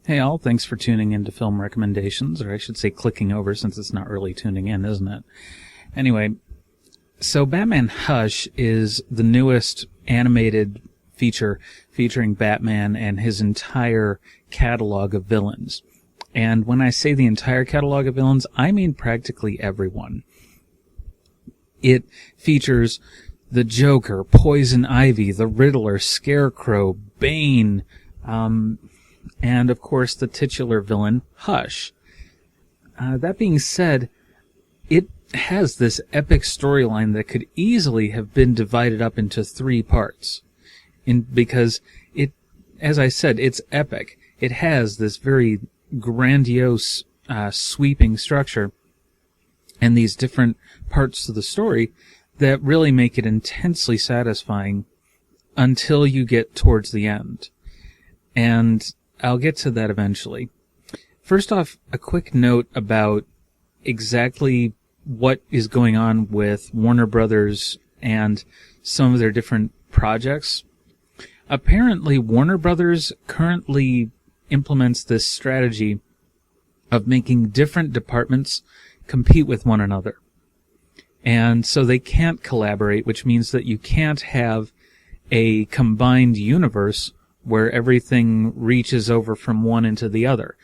Hey all, thanks for tuning in to Film Recommendations, or I should say clicking over since it's not really tuning in, isn't it? Anyway, so Batman Hush is the newest animated feature featuring Batman and his entire catalog of villains. And when I say the entire catalog of villains, I mean practically everyone. It features the Joker, Poison Ivy, the Riddler, Scarecrow, Bane, and of course the titular villain, Hush. That being said, it has this epic storyline that could easily have been divided up into 3 parts. Because it, as I said, it's epic. It has this very grandiose, sweeping structure and these different parts of the story that really make it intensely satisfying until you get towards the end. And I'll get to that eventually. First off, a quick note about exactly what is going on with Warner Brothers and some of their different projects. Apparently, Warner Brothers currently implements this strategy of making different departments compete with one another. And so they can't collaborate, which means that you can't have a combined universe where everything reaches over from one into the other,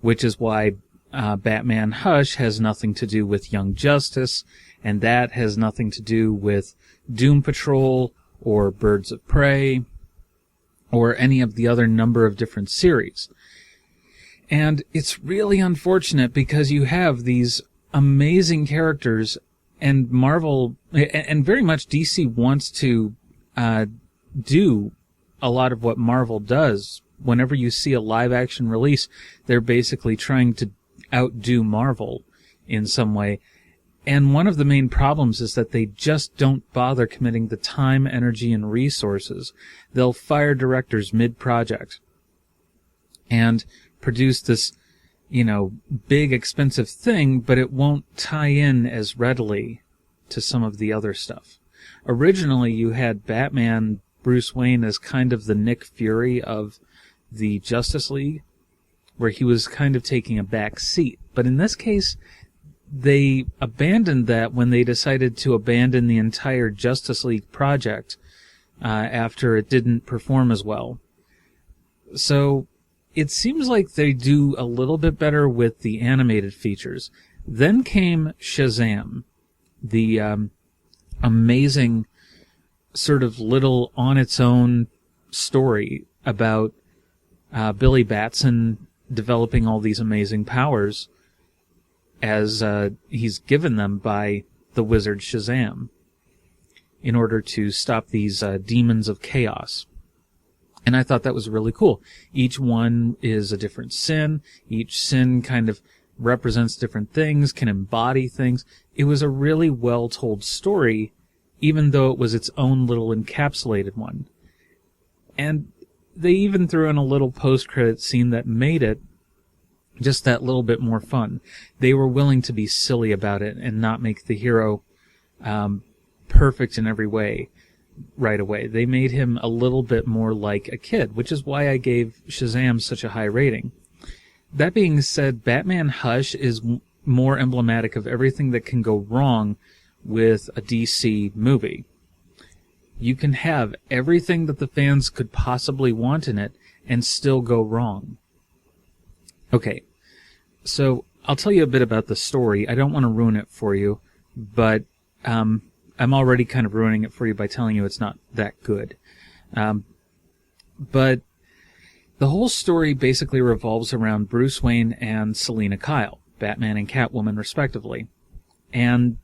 which is why Batman Hush has nothing to do with Young Justice, and that has nothing to do with Doom Patrol or Birds of Prey or any of the other number of different series. And it's really unfortunate because you have these amazing characters, and Marvel, and very much DC wants to do a lot of what Marvel does. Whenever you see a live-action release, they're basically trying to outdo Marvel in some way. And one of the main problems is that they just don't bother committing the time, energy, and resources. They'll fire directors mid-project and produce this, big, expensive thing, but it won't tie in as readily to some of the other stuff. Originally, you had Batman, Bruce Wayne, as kind of the Nick Fury of the Justice League, where he was kind of taking a back seat. But in this case, they abandoned that when they decided to abandon the entire Justice League project after it didn't perform as well. So it seems like they do a little bit better with the animated features. Then came Shazam, the amazing sort of little on-its-own story about Billy Batson developing all these amazing powers as he's given them by the wizard Shazam in order to stop these demons of chaos. And I thought that was really cool. Each one is a different sin. Each sin kind of represents different things, can embody things. It was a really well-told story, even though it was its own little encapsulated one. And they even threw in a little post-credit scene that made it just that little bit more fun. They were willing to be silly about it and not make the hero perfect in every way right away. They made him a little bit more like a kid, which is why I gave Shazam such a high rating. That being said, Batman Hush is more emblematic of everything that can go wrong with a DC movie. You can have everything that the fans could possibly want in it and still go wrong. Okay, so I'll tell you a bit about the story. I don't want to ruin it for you, but I'm already kind of ruining it for you by telling you it's not that good. But the whole story basically revolves around Bruce Wayne and Selina Kyle, Batman and Catwoman respectively. And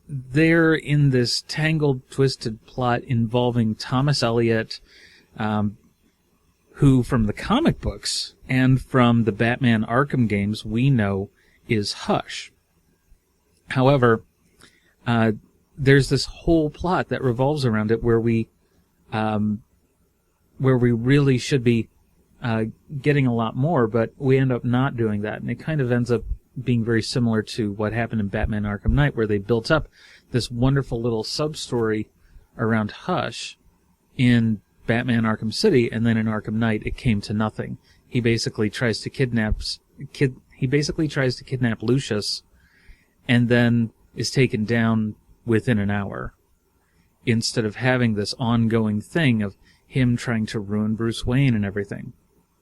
they're in this tangled, twisted plot involving Thomas Elliot, who from the comic books and from the Batman Arkham games we know is Hush. However, there's this whole plot that revolves around it where we really should be getting a lot more, but we end up not doing that, and it kind of ends up being very similar to what happened in Batman Arkham Knight, where they built up this wonderful little sub-story around Hush in Batman Arkham City, and then in Arkham Knight it came to nothing. he basically tries to kidnap Lucius, and then is taken down within an hour, instead of having this ongoing thing of him trying to ruin Bruce Wayne and everything,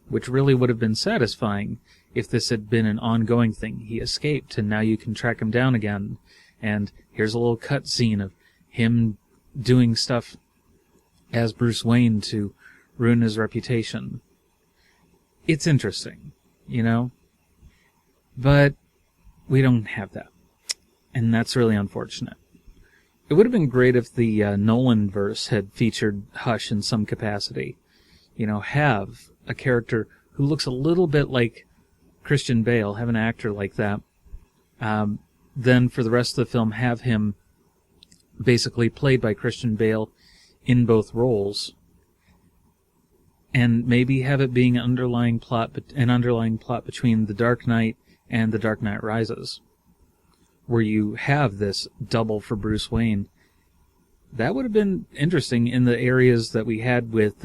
which really would have been satisfying if this had been an ongoing thing. He escaped, and now you can track him down again, and here's a little cut scene of him doing stuff as Bruce Wayne to ruin his reputation. It's interesting, you know? But we don't have that. And that's really unfortunate. It would have been great if the Nolan-verse had featured Hush in some capacity. You know, have a character who looks a little bit like Christian Bale, have an actor like that. Then for the rest of the film, have him basically played by Christian Bale in both roles. And maybe have it being an underlying plot between The Dark Knight and The Dark Knight Rises, where you have this double for Bruce Wayne. That would have been interesting in the areas that we had with,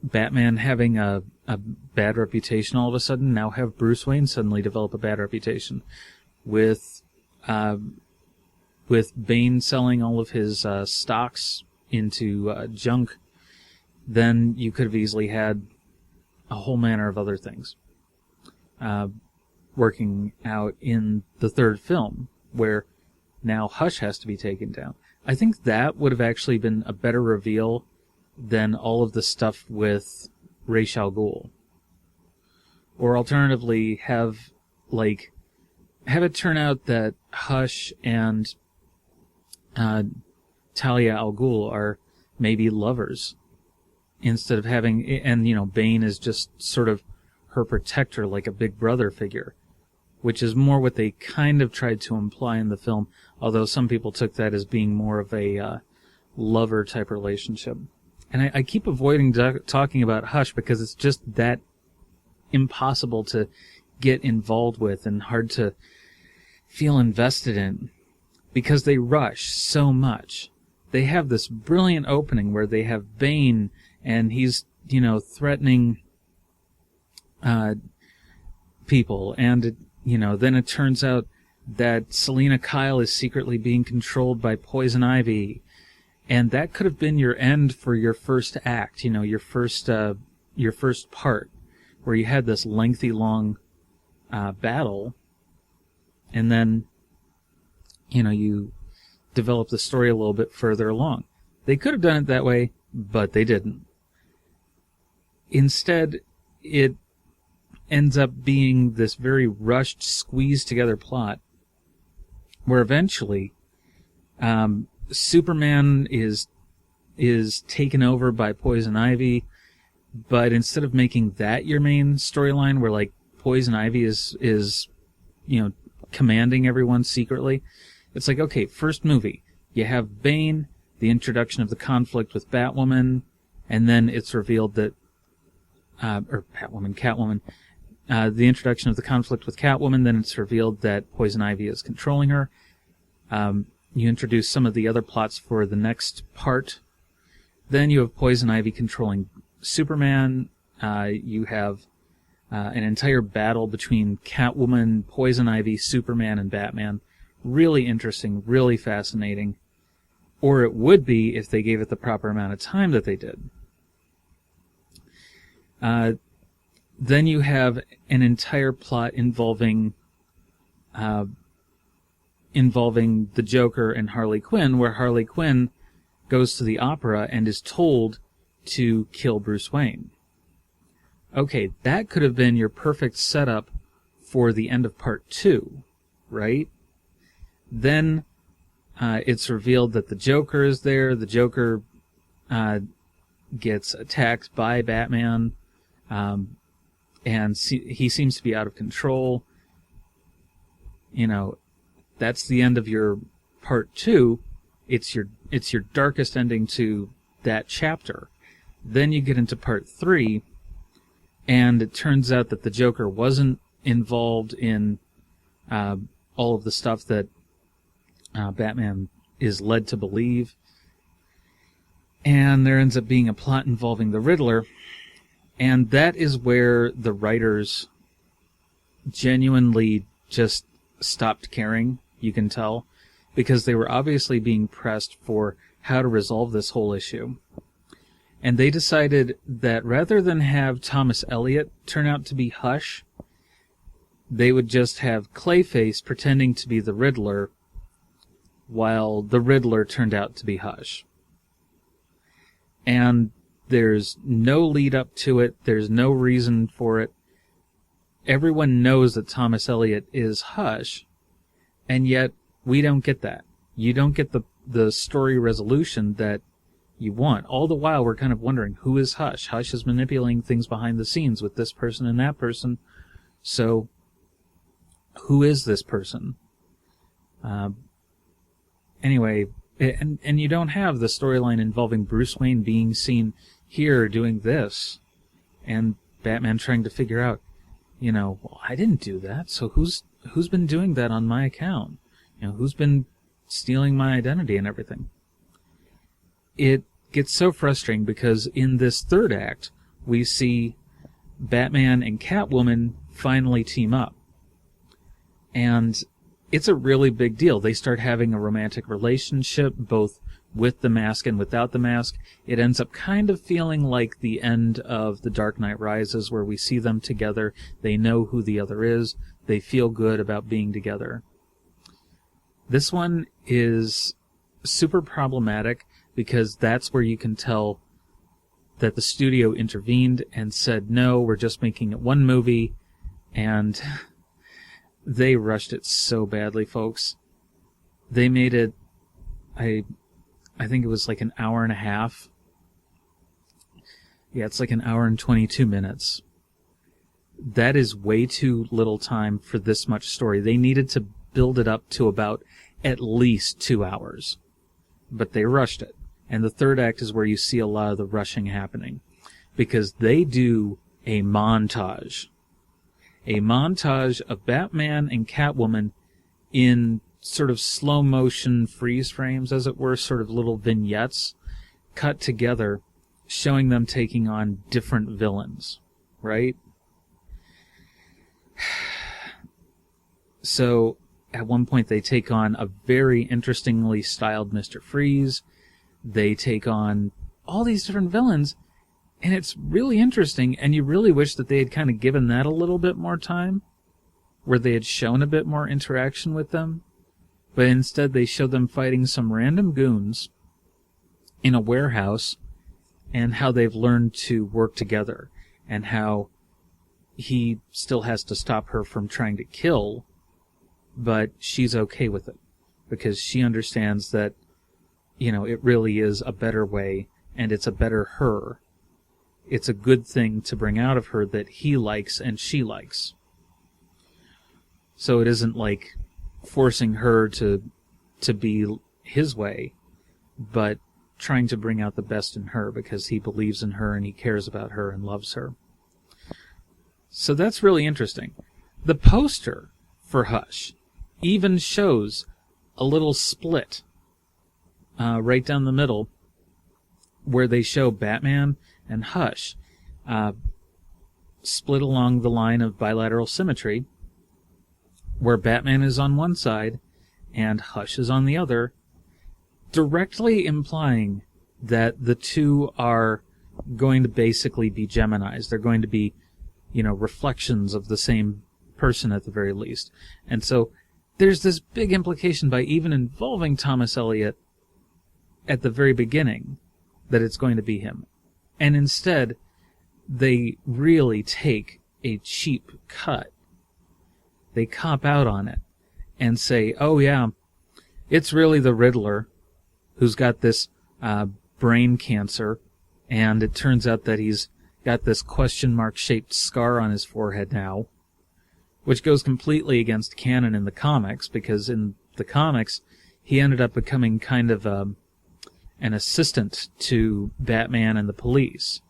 Batman having a bad reputation all of a sudden. Now have Bruce Wayne suddenly develop a bad reputation. With Bane selling all of his stocks into junk, then you could have easily had a whole manner of other things working out in the third film, where now Hush has to be taken down. I think that would have actually been a better reveal than all of the stuff with Ra's al Ghul. Or alternatively, have it turn out that Hush and Talia al Ghul are maybe lovers, instead of having, and Bane is just sort of her protector, like a big brother figure, which is more what they kind of tried to imply in the film, although some people took that as being more of a lover type relationship. And I keep avoiding talking about Hush because it's just that impossible to get involved with and hard to feel invested in, because they rush so much. They have this brilliant opening where they have Bane, and he's, threatening people, and, then it turns out that Selina Kyle is secretly being controlled by Poison Ivy, and that could have been your end for your first act, your first part, where you had this lengthy, long battle, and then, you develop the story a little bit further along. They could have done it that way, but they didn't. Instead, it ends up being this very rushed, squeezed together plot, where eventually Superman is taken over by Poison Ivy, but instead of making that your main storyline, where Poison Ivy is commanding everyone secretly, it's like, okay, first movie, you have Bane, the introduction of the conflict with Batwoman, and then it's revealed that, Catwoman, the introduction of the conflict with Catwoman, then it's revealed that Poison Ivy is controlling her. You introduce some of the other plots for the next part. Then you have Poison Ivy controlling Superman. You have an entire battle between Catwoman, Poison Ivy, Superman, and Batman. Really interesting, really fascinating. Or it would be if they gave it the proper amount of time that they did. Then you have an entire plot involving the Joker and Harley Quinn, where Harley Quinn goes to the opera and is told to kill Bruce Wayne. Okay, that could have been your perfect setup for the end of part 2, right? Then it's revealed that the Joker is there. The Joker gets attacked by Batman, and he seems to be out of control. That's the end of your part 2. It's your darkest ending to that chapter. Then you get into part 3, and it turns out that the Joker wasn't involved in all of the stuff that Batman is led to believe. And there ends up being a plot involving the Riddler. And that is where the writers genuinely just stopped caring, you can tell, because they were obviously being pressed for how to resolve this whole issue. And they decided that rather than have Thomas Elliot turn out to be Hush, they would just have Clayface pretending to be the Riddler, while the Riddler turned out to be Hush. And there's no lead up to it. There's no reason for it. Everyone knows that Thomas Elliot is Hush, and yet we don't get that. You don't get the story resolution that you want. All the while, we're kind of wondering, who is Hush? Hush is manipulating things behind the scenes with this person and that person. So, who is this person? Anyway, and you don't have the storyline involving Bruce Wayne being seen here doing this, and Batman trying to figure out, well, I didn't do that, so who's been doing that on my account? Who's been stealing my identity and everything? It gets so frustrating because in this third act, we see Batman and Catwoman finally team up. And it's a really big deal. They start having a romantic relationship, both with the mask and without the mask. It ends up kind of feeling like the end of The Dark Knight Rises, where we see them together. They know who the other is. They feel good about being together. This one is super problematic because that's where you can tell that the studio intervened and said, no, we're just making it one movie, and they rushed it so badly, folks. They made it, I think it was like an hour and a half. Yeah, it's like an hour and 22 minutes. That is way too little time for this much story. They needed to build it up to about at least 2 hours. But they rushed it. And the third act is where you see a lot of the rushing happening. Because they do a montage. A montage of Batman and Catwoman in sort of slow motion freeze frames, as it were, sort of little vignettes cut together, showing them taking on different villains, right? So, at one point they take on a very interestingly styled Mr. Freeze. They take on all these different villains, and it's really interesting, and you really wish that they had kind of given that a little bit more time, where they had shown a bit more interaction with them. But instead they show them fighting some random goons in a warehouse, and how they've learned to work together, and how he still has to stop her from trying to kill, but she's okay with it, because she understands that, it really is a better way, and it's a better her. It's a good thing to bring out of her that he likes and she likes. So it isn't like forcing her to be his way, but trying to bring out the best in her because he believes in her and he cares about her and loves her. So that's really interesting. The poster for Hush even shows a little split right down the middle where they show Batman and Hush split along the line of bilateral symmetry, where Batman is on one side and Hush is on the other, directly implying that the two are going to basically be Geminis. They're going to be, reflections of the same person at the very least. And so there's this big implication by even involving Thomas Elliot at the very beginning that it's going to be him. And instead, they really take a cheap cut. They cop out on it and say, oh yeah, it's really the Riddler who's got this brain cancer, and it turns out that he's got this question mark shaped scar on his forehead now, which goes completely against canon in the comics, because in the comics he ended up becoming kind of an assistant to Batman and the police.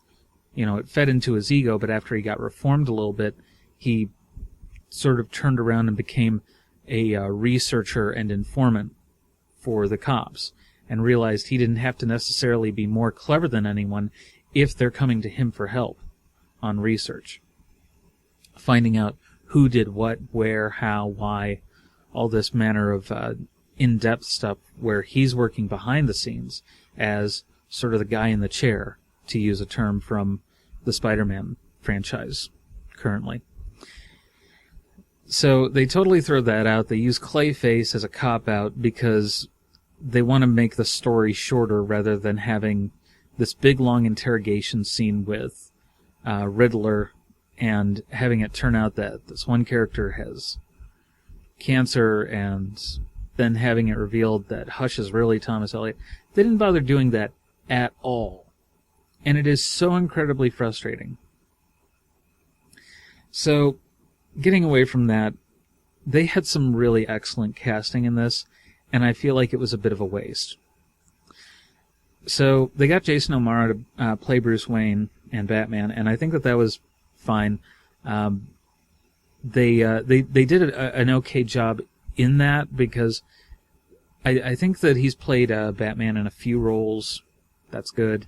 It fed into his ego, but after he got reformed a little bit, he sort of turned around and became a researcher and informant for the cops. and realized he didn't have to necessarily be more clever than anyone if they're coming to him for help on research. Finding out who did what, where, how, why, all this manner of in-depth stuff where he's working behind the scenes as sort of the guy in the chair, to use a term from the Spider-Man franchise currently. So they totally throw that out. They use Clayface as a cop-out because they want to make the story shorter rather than having this big, long interrogation scene with Riddler and having it turn out that this one character has cancer and then having it revealed that Hush is really Thomas Elliot. They didn't bother doing that at all. And it is so incredibly frustrating. So, getting away from that, they had some really excellent casting in this, and I feel like it was a bit of a waste. So, they got Jason O'Mara to play Bruce Wayne and Batman, and I think that was fine. They did an okay job in that, because I think that he's played Batman in a few roles. That's good.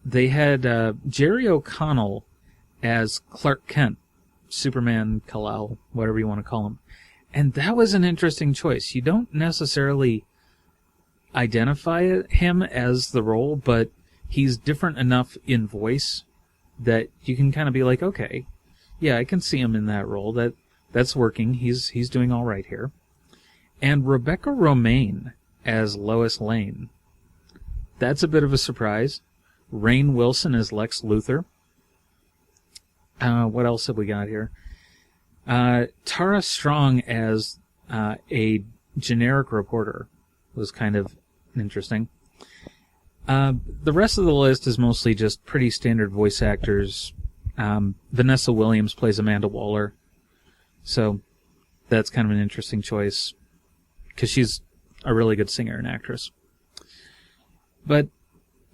They had Jerry O'Connell as Clark Kent, Superman, Kal-El, whatever you want to call him. And that was an interesting choice. You don't necessarily identify him as the role, but he's different enough in voice that you can kind of be like, okay, yeah, I can see him in that role. That's working. He's doing all right here. And Rebecca Romijn as Lois Lane. That's a bit of a surprise. Rainn Wilson as Lex Luthor. What else have we got here? Tara Strong as a generic reporter was kind of interesting. The rest of the list is mostly just pretty standard voice actors. Vanessa Williams plays Amanda Waller, so that's kind of an interesting choice because she's a really good singer and actress. But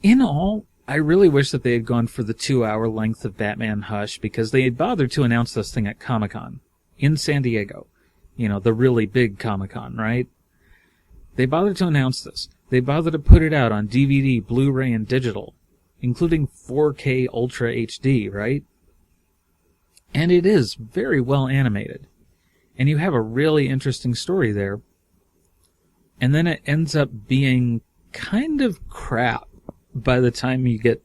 in all, I really wish that they had gone for the 2-hour length of Batman Hush, because they had bothered to announce this thing at Comic-Con in San Diego. You know, the really big Comic-Con, right? They bothered to announce this. They bothered to put it out on DVD, Blu-ray, and digital, including 4K Ultra HD, right? And it is very well animated. And you have a really interesting story there. And then it ends up being kind of crap by the time you get,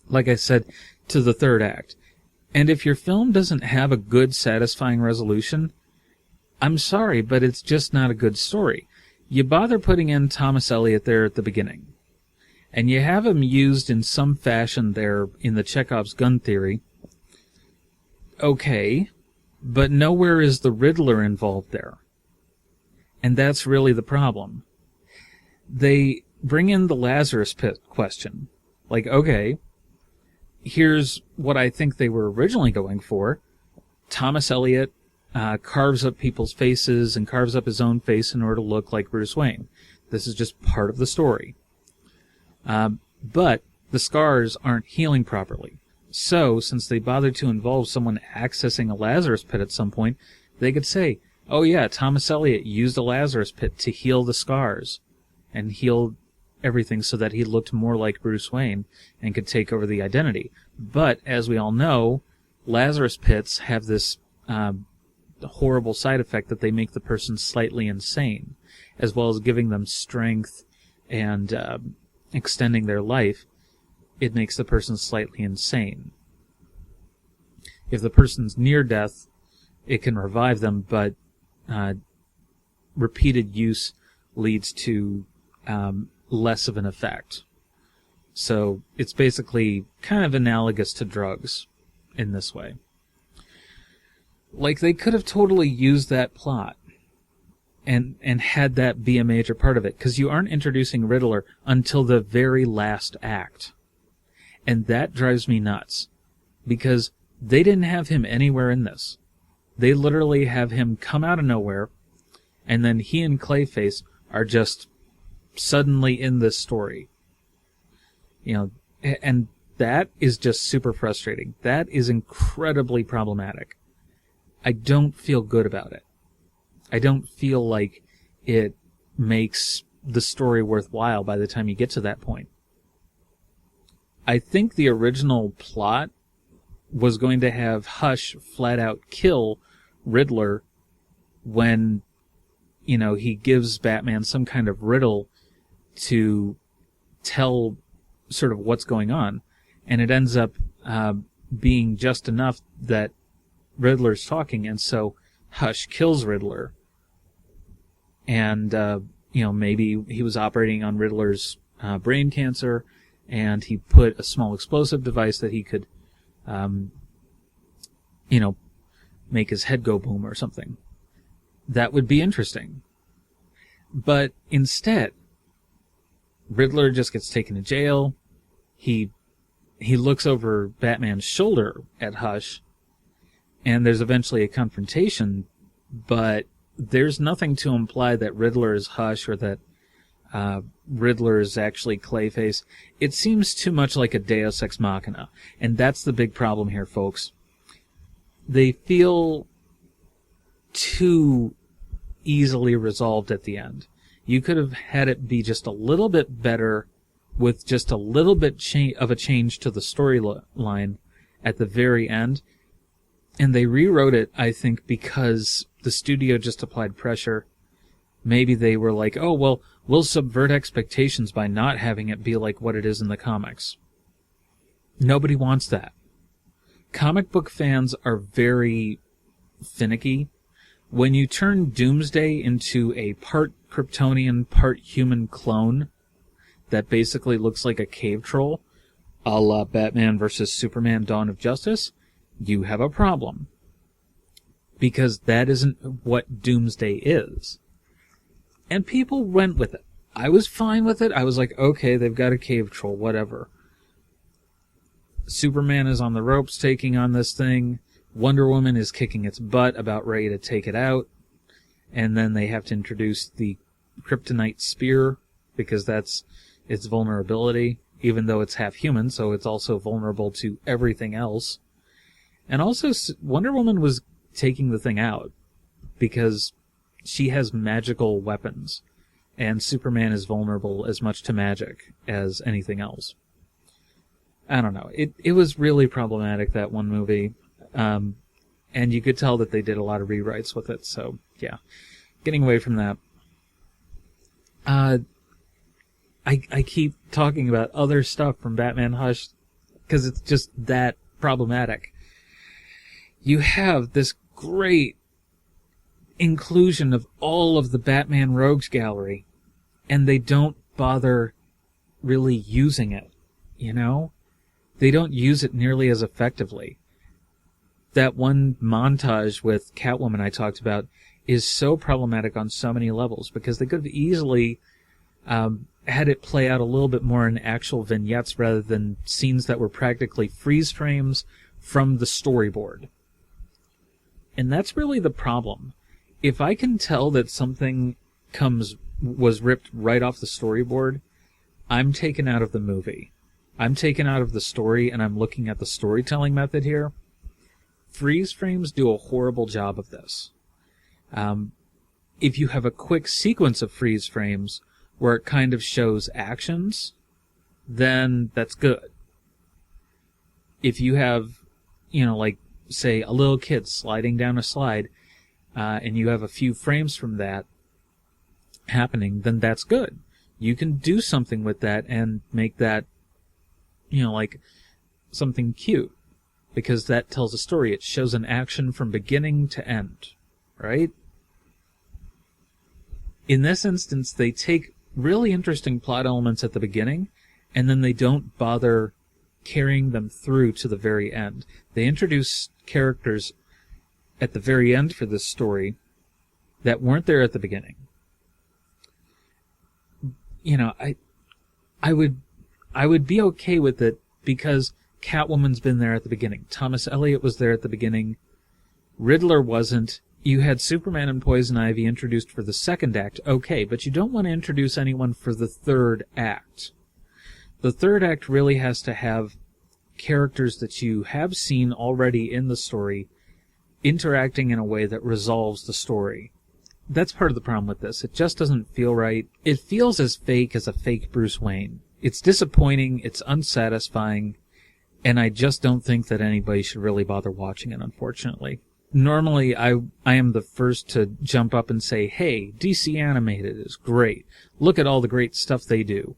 like I said, to the third act. And if your film doesn't have a good, satisfying resolution, I'm sorry, but it's just not a good story. You bother putting in Thomas Elliot there at the beginning, and you have him used in some fashion there in the Chekhov's gun theory. Okay, but nowhere is the Riddler involved there. And that's really the problem. They bring in the Lazarus Pit question. Like, okay, here's what I think they were originally going for. Thomas Elliot carves up people's faces and carves up his own face in order to look like Bruce Wayne. This is just part of the story. But the scars aren't healing properly. So, since they bothered to involve someone accessing a Lazarus Pit at some point, they could say, oh yeah, Thomas Elliot used a Lazarus Pit to heal the scars and heal everything so that he looked more like Bruce Wayne and could take over the identity. But, as we all know, Lazarus Pits have this horrible side effect that they make the person slightly insane, as well as giving them strength and extending their life. It makes the person slightly insane. If the person's near death, it can revive them, but repeated use leads to less of an effect. So it's basically kind of analogous to drugs in this way. Like, they could have totally used that plot and had that be a major part of it, because you aren't introducing Riddler until the very last act. And that drives me nuts, because they didn't have him anywhere in this. They literally have him come out of nowhere, and then he and Clayface are just suddenly in this story. You know, and that is just super frustrating. That is incredibly problematic. I don't feel good about it. I don't feel like it makes the story worthwhile by the time you get to that point. I think the original plot was going to have Hush flat out kill Riddler when, he gives Batman some kind of riddle to tell sort of what's going on. And it ends up being just enough that Riddler's talking, and so Hush kills Riddler. And, maybe he was operating on Riddler's brain cancer, and he put a small explosive device that he could, make his head go boom or something. That would be interesting. But instead, Riddler just gets taken to jail. He looks over Batman's shoulder at Hush, and there's eventually a confrontation, but there's nothing to imply that Riddler is Hush or that Riddler is actually Clayface. It seems too much like a Deus Ex Machina, and that's the big problem here, folks. They feel too easily resolved at the end. You could have had it be just a little bit better with just a little bit of a change to the storyline at the very end. And they rewrote it, I think, because the studio just applied pressure. Maybe they were like, oh, well, we'll subvert expectations by not having it be like what it is in the comics. Nobody wants that. Comic book fans are very finicky. When you turn Doomsday into a part Kryptonian, part human clone that basically looks like a cave troll, a la Batman vs. Superman Dawn of Justice, you have a problem. Because that isn't what Doomsday is. And people went with it. I was fine with it. I was like, okay, they've got a cave troll, whatever. Superman is on the ropes taking on this thing. Wonder Woman is kicking its butt, about ready to take it out. And then they have to introduce the kryptonite spear, because that's its vulnerability, even though it's half human, so it's also vulnerable to everything else. And also, Wonder Woman was taking the thing out, because she has magical weapons, and Superman is vulnerable as much to magic as anything else. I don't know. It was really problematic, that one movie. And you could tell that they did a lot of rewrites with it, so, yeah. Getting away from that. I keep talking about other stuff from Batman Hush, because it's just that problematic. You have this great inclusion of all of the Batman Rogues Gallery, and they don't bother really using it, They don't use it nearly as effectively. That one montage with Catwoman I talked about is so problematic on so many levels, because they could have easily had it play out a little bit more in actual vignettes rather than scenes that were practically freeze frames from the storyboard. And that's really the problem. If I can tell that something was ripped right off the storyboard, I'm taken out of the movie. I'm taken out of the story, and I'm looking at the storytelling method here. Freeze frames do a horrible job of this. If you have a quick sequence of freeze frames where it kind of shows actions, then that's good. If you have, say, a little kid sliding down a slide, and you have a few frames from that happening, then that's good. You can do something with that and make that, something cute, because that tells a story. It shows an action from beginning to end, right? In this instance, they take really interesting plot elements at the beginning, and then they don't bother carrying them through to the very end. They introduce characters at the very end for this story that weren't there at the beginning. I would be okay with it because Catwoman's been there at the beginning. Thomas Elliot was there at the beginning. Riddler wasn't. You had Superman and Poison Ivy introduced for the second act, okay, but you don't want to introduce anyone for the third act. The third act really has to have characters that you have seen already in the story interacting in a way that resolves the story. that's part of the problem with this. It just doesn't feel right. It feels as fake as a fake Bruce Wayne. It's disappointing, it's unsatisfying, and I just don't think that anybody should really bother watching it, unfortunately. Normally, I am the first to jump up and say, hey, DC Animated is great. Look at all the great stuff they do.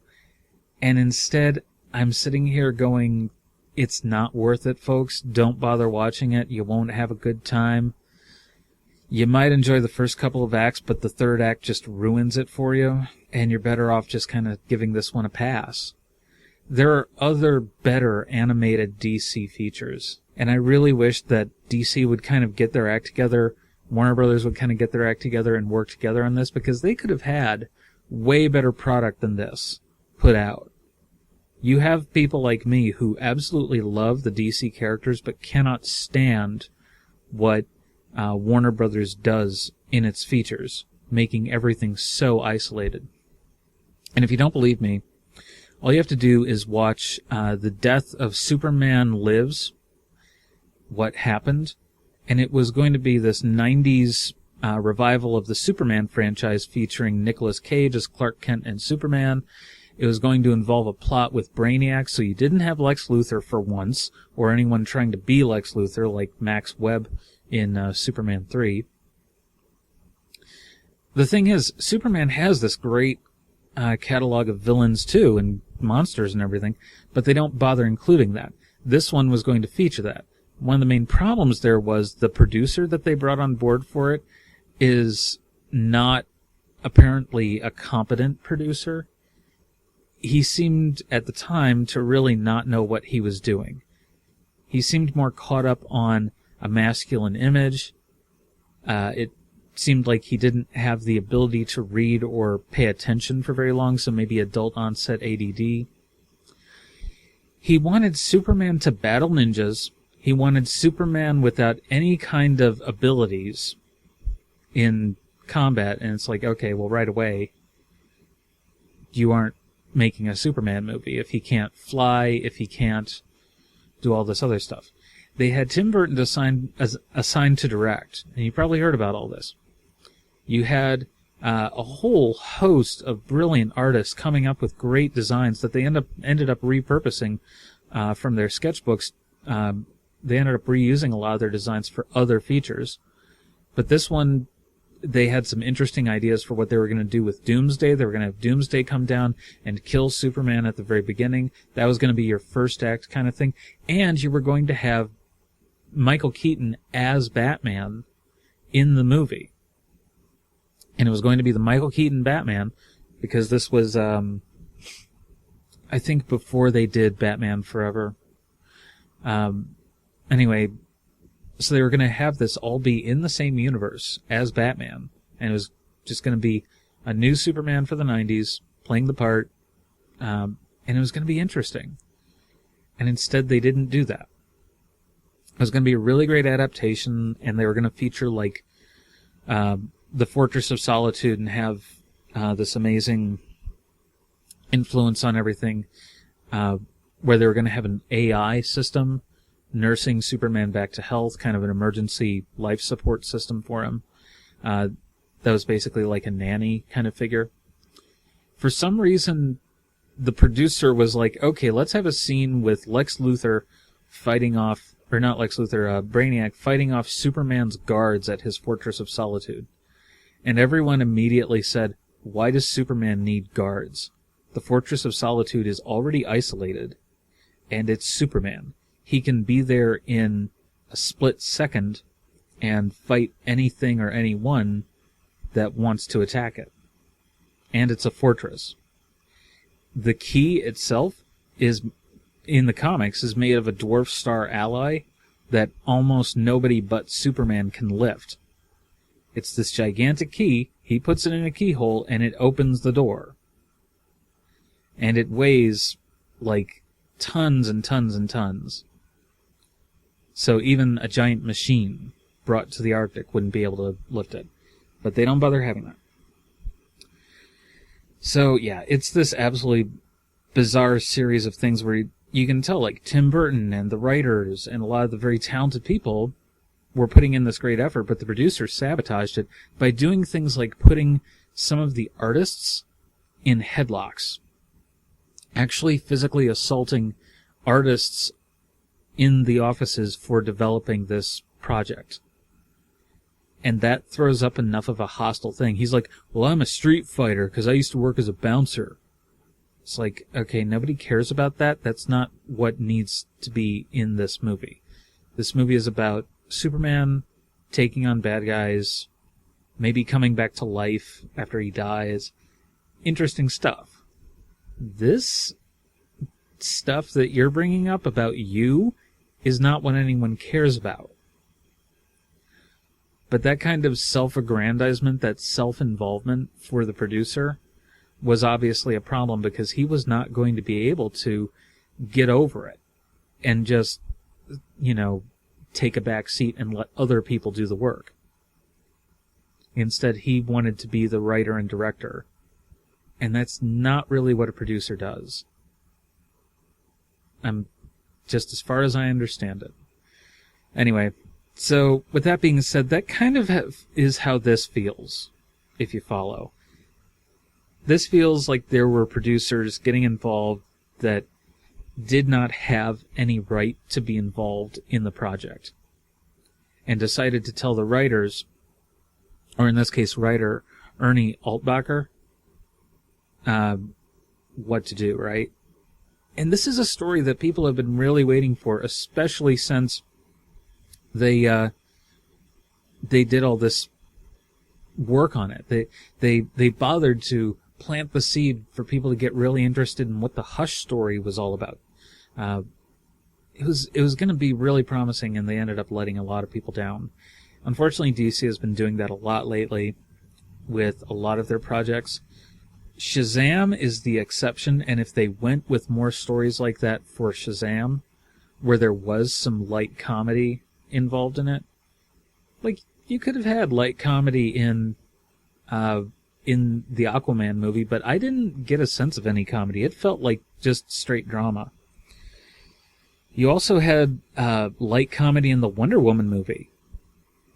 And instead, I'm sitting here going, it's not worth it, folks. Don't bother watching it. You won't have a good time. You might enjoy the first couple of acts, but the third act just ruins it for you, and you're better off just kind of giving this one a pass. There are other better animated DC features, and I really wish that DC would kind of get their act together, Warner Brothers would kind of get their act together and work together on this, because they could have had way better product than this put out. You have people like me who absolutely love the DC characters but cannot stand what Warner Brothers does in its features, making everything so isolated. And if you don't believe me, all you have to do is watch The Death of Superman Lives, What Happened, and it was going to be this 90s revival of the Superman franchise featuring Nicolas Cage as Clark Kent and Superman. It was going to involve a plot with Brainiac, so you didn't have Lex Luthor for once, or anyone trying to be Lex Luthor like Max Webb in Superman 3. The thing is, Superman has this great catalog of villains too, and monsters and everything, but they don't bother including that. This one was going to feature that. One of the main problems there was the producer that they brought on board for it is not apparently a competent producer. He seemed at the time to really not know what he was doing. He seemed more caught up on a masculine image. It seemed like he didn't have the ability to read or pay attention for very long, so maybe adult onset ADD. He wanted Superman to battle ninjas. He wanted Superman without any kind of abilities in combat, and it's like, okay, well, right away, you aren't making a Superman movie if he can't fly, if he can't do all this other stuff. They had Tim Burton assigned to direct, and you probably heard about all this. You had a whole host of brilliant artists coming up with great designs that they ended up repurposing from their sketchbooks. They ended up reusing a lot of their designs for other features. But this one, they had some interesting ideas for what they were going to do with Doomsday. They were going to have Doomsday come down and kill Superman at the very beginning. That was going to be your first act kind of thing. And you were going to have Michael Keaton as Batman in the movie. And it was going to be the Michael Keaton Batman, because this was, I think, before they did Batman Forever. Anyway, so they were going to have this all be in the same universe as Batman, and it was just going to be a new Superman for the 90s, playing the part, and it was going to be interesting. And instead, they didn't do that. It was going to be a really great adaptation, and they were going to feature, like, the Fortress of Solitude and have this amazing influence on everything, where they were going to have an AI system nursing Superman back to health, kind of an emergency life support system for him. That was basically like a nanny kind of figure. For some reason, the producer was like, okay, let's have a scene with Lex Luthor fighting off, or not Lex Luthor, Brainiac fighting off Superman's guards at his Fortress of Solitude. And everyone immediately said, why does Superman need guards? The Fortress of Solitude is already isolated, and it's Superman. He can be there in a split second and fight anything or anyone that wants to attack it. And it's a fortress. The key itself is, in the comics, is made of a dwarf star alloy that almost nobody but Superman can lift. It's this gigantic key. He puts it in a keyhole and it opens the door. And it weighs like tons and tons and tons. So even a giant machine brought to the Arctic wouldn't be able to lift it. But they don't bother having that. So yeah, it's this absolutely bizarre series of things where you can tell, like, Tim Burton and the writers and a lot of the very talented people were putting in this great effort, but the producer sabotaged it by doing things like putting some of the artists in headlocks, actually physically assaulting artists in the offices for developing this project. And that throws up enough of a hostile thing. He's like, well, I'm a street fighter because I used to work as a bouncer. It's like, okay, nobody cares about that. That's not what needs to be in this movie. This movie is about Superman taking on bad guys, maybe coming back to life after he dies. Interesting stuff. This stuff that you're bringing up about you is not what anyone cares about. But that kind of self-aggrandizement, that self-involvement for the producer was obviously a problem because he was not going to be able to get over it and just, take a back seat and let other people do the work. Instead, he wanted to be the writer and director. And that's not really what a producer does. Just as far as I understand it. Anyway, so with that being said, that kind of is how this feels, if you follow. This feels like there were producers getting involved that did not have any right to be involved in the project and decided to tell the writers, or in this case, writer Ernie Altbacher, what to do, right? And this is a story that people have been really waiting for, especially since they did all this work on it. They bothered to plant the seed for people to get really interested in what the Hush story was all about. It was going to be really promising, and they ended up letting a lot of people down. Unfortunately, DC has been doing that a lot lately with a lot of their projects. Shazam is the exception, and if they went with more stories like that for Shazam, where there was some light comedy involved in it, like you could have had light comedy in the Aquaman movie, but I didn't get a sense of any comedy. It felt like just straight drama. You also had light comedy in the Wonder Woman movie.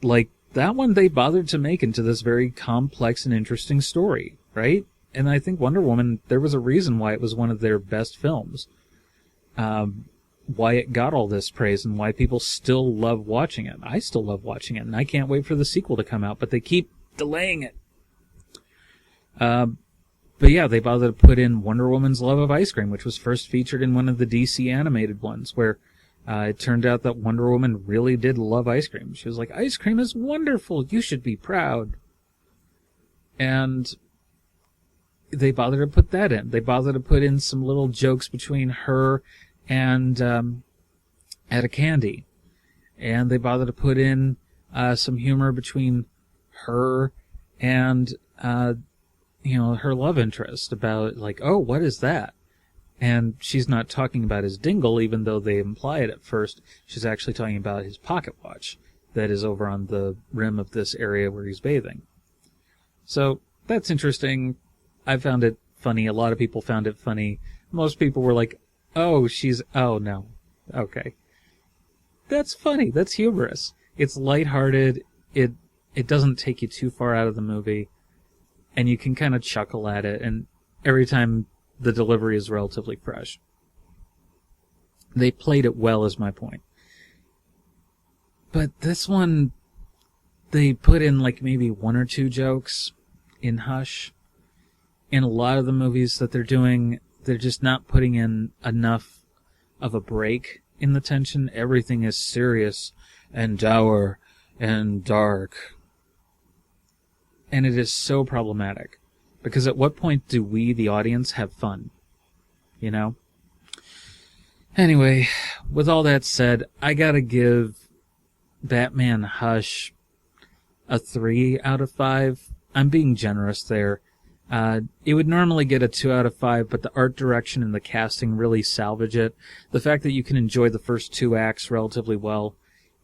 Like, that one they bothered to make into this very complex and interesting story, right? And I think Wonder Woman, there was a reason why it was one of their best films. Why it got all this praise and why people still love watching it. I still love watching it, and I can't wait for the sequel to come out, but they keep delaying it. But yeah, they bothered to put in Wonder Woman's love of ice cream, which was first featured in one of the DC animated ones, where it turned out that Wonder Woman really did love ice cream. She was like, ice cream is wonderful, you should be proud. And they bothered to put that in. They bothered to put in some little jokes between her and Etta Candy. And they bothered to put in some humor between her and her love interest about, like, oh, what is that? And she's not talking about his dingle, even though they imply it at first. She's actually talking about his pocket watch that is over on the rim of this area where he's bathing. So, that's interesting. I found it funny. A lot of people found it funny. Most people were like, oh, no. Okay. That's funny. That's humorous. It's lighthearted. It doesn't take you too far out of the movie. And you can kind of chuckle at it, and every time the delivery is relatively fresh. They played it well, is my point. But this one, they put in like maybe one or two jokes in Hush. In a lot of the movies that they're doing, they're just not putting in enough of a break in the tension. Everything is serious and dour and dark. And it is so problematic. Because at what point do we, the audience, have fun? You know? Anyway, with all that said, I gotta give Batman Hush a 3 out of 5. I'm being generous there. It would normally get a 2 out of 5, but the art direction and the casting really salvage it. The fact that you can enjoy the first 2 acts relatively well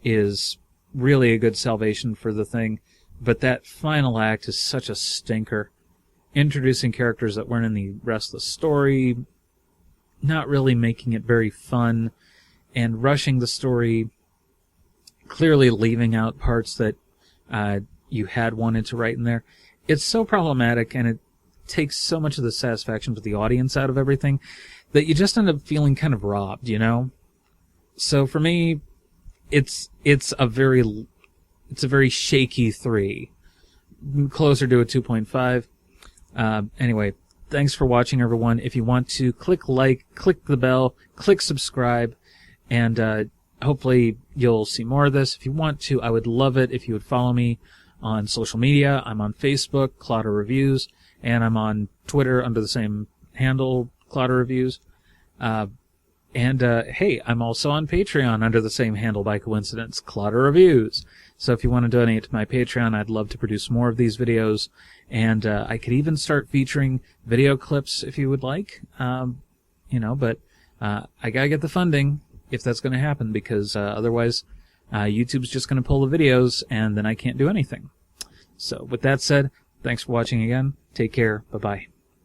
is really a good salvation for the thing. But that final act is such a stinker. Introducing characters that weren't in the rest of the story, not really making it very fun, and rushing the story clearly leaving out parts that you had wanted to write in there. It's so problematic, and it takes so much of the satisfaction to the audience out of everything that you just end up feeling kind of robbed, you know? So for me, it's a very shaky 3. Closer to a 2.5. Anyway, thanks for watching, everyone. If you want to, click like, click the bell, click subscribe, and hopefully you'll see more of this. If you want to, I would love it if you would follow me on social media. I'm on Facebook, Clotter Reviews, and I'm on Twitter under the same handle, Clotter Reviews. Hey, I'm also on Patreon under the same handle by coincidence, Clotter Reviews. So if you want to donate to my Patreon, I'd love to produce more of these videos, and I could even start featuring video clips if you would like. But I gotta get the funding if that's going to happen, because otherwise YouTube's just going to pull the videos, and then I can't do anything. So with that said, thanks for watching again. Take care. Bye-bye.